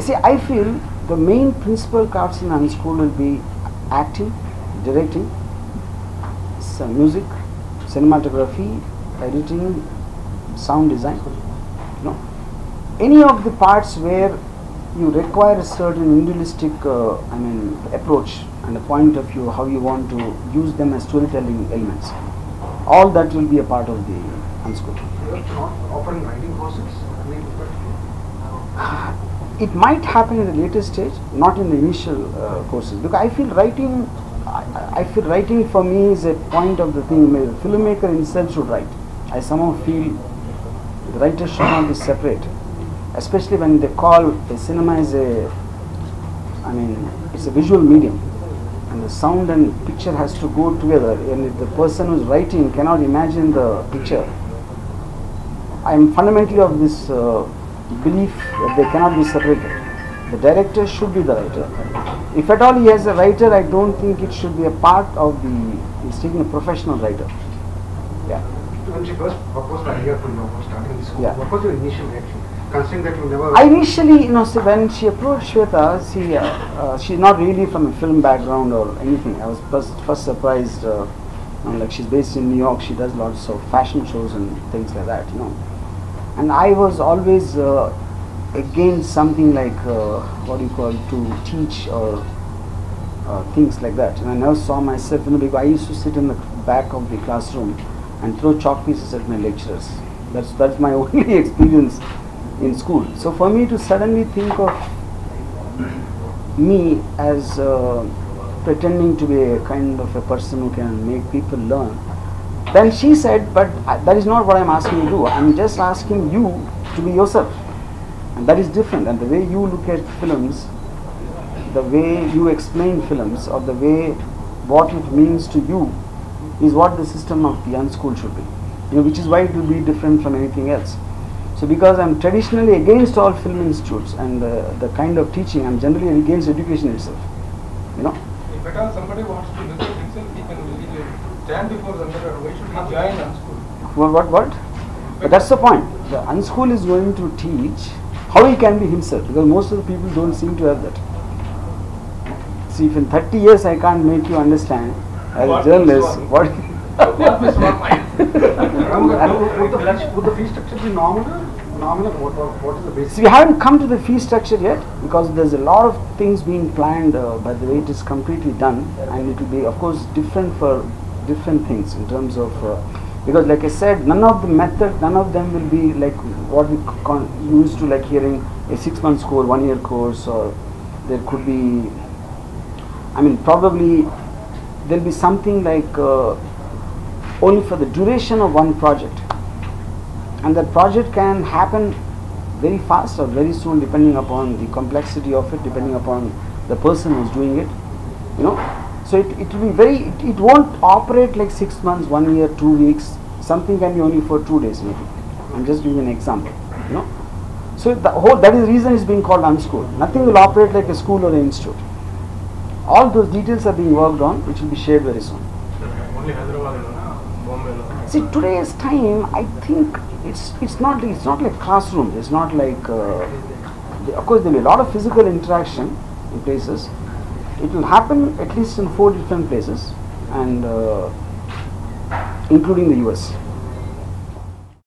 see, I feel the main principal crafts in Unschool will be acting, directing, some music, cinematography, editing, sound design. Any of the parts where you require a certain individualistic approach and a point of view, how you want to use them as storytelling elements. All that will be a part of the Unschool. You are not offering writing courses? It might happen in the later stage, not in the initial courses, because I feel writing. I feel writing for me is a point of the thing. The filmmaker himself should write. I somehow feel the writer should not be separate, especially when they call the cinema is it's a visual medium, and the sound and picture has to go together. And if the person who is writing cannot imagine the picture, I am fundamentally of this belief that they cannot be separated. The director should be the writer. If at all he has a writer, I don't think it should be a part of the. He's taking a professional writer. Yeah. When she first proposed the idea for starting this school, yeah. What was your initial reaction? Considering that you never. I initially, when she approached Shweta, she's not really from a film background or anything. I was first surprised. Like she's based in New York, she does lots of fashion shows and things like that, And I was always against something like to teach or things like that. And I never saw myself, because I used to sit in the back of the classroom and throw chalk pieces at my lecturers. That's my only experience in school. So for me to suddenly think of me as pretending to be a kind of a person who can make people learn, then she said, but that is not what I'm asking you to do. I'm just asking you to be yourself. And that is different. And the way you look at films, the way you explain films, or the way what it means to you, is what the system of the Unschool should be. Which is why it will be different from anything else. So because I'm traditionally against all film institutes and the kind of teaching, I'm generally against education itself. If at all somebody wants to visit himself, he can stand before the mirror. Why should he join Unschool? What? But that's the point. The Unschool is going to teach how he can be himself, because most of the people don't seem to have that. See, if in 30 years I can't make you understand as a journalist, what? Would the fee structure be nominal? What is the basic? See, we haven't come to the fee structure yet, because there's a lot of things being planned by the way it is completely done, and it will be, of course, different for different things in terms of, because like I said, none of them will be like what we used to like hearing a 6-month course, 1-year course, or there could be, probably there'll be something like only for the duration of one project, and that project can happen very fast or very soon, depending upon the complexity of it, depending upon the person who's doing it, So it will be it won't operate like 6 months, 1 year, 2 weeks. Something can be only for 2 days maybe. I'm just giving an example, So that is the reason it's being called Unschool. Nothing will operate like a school or an institute. All those details are being worked on, which will be shared very soon. See, today's time, I think it's not like classrooms. It's not like of course there will be a lot of physical interaction in places. It will happen at least in 4 different places, and including the US.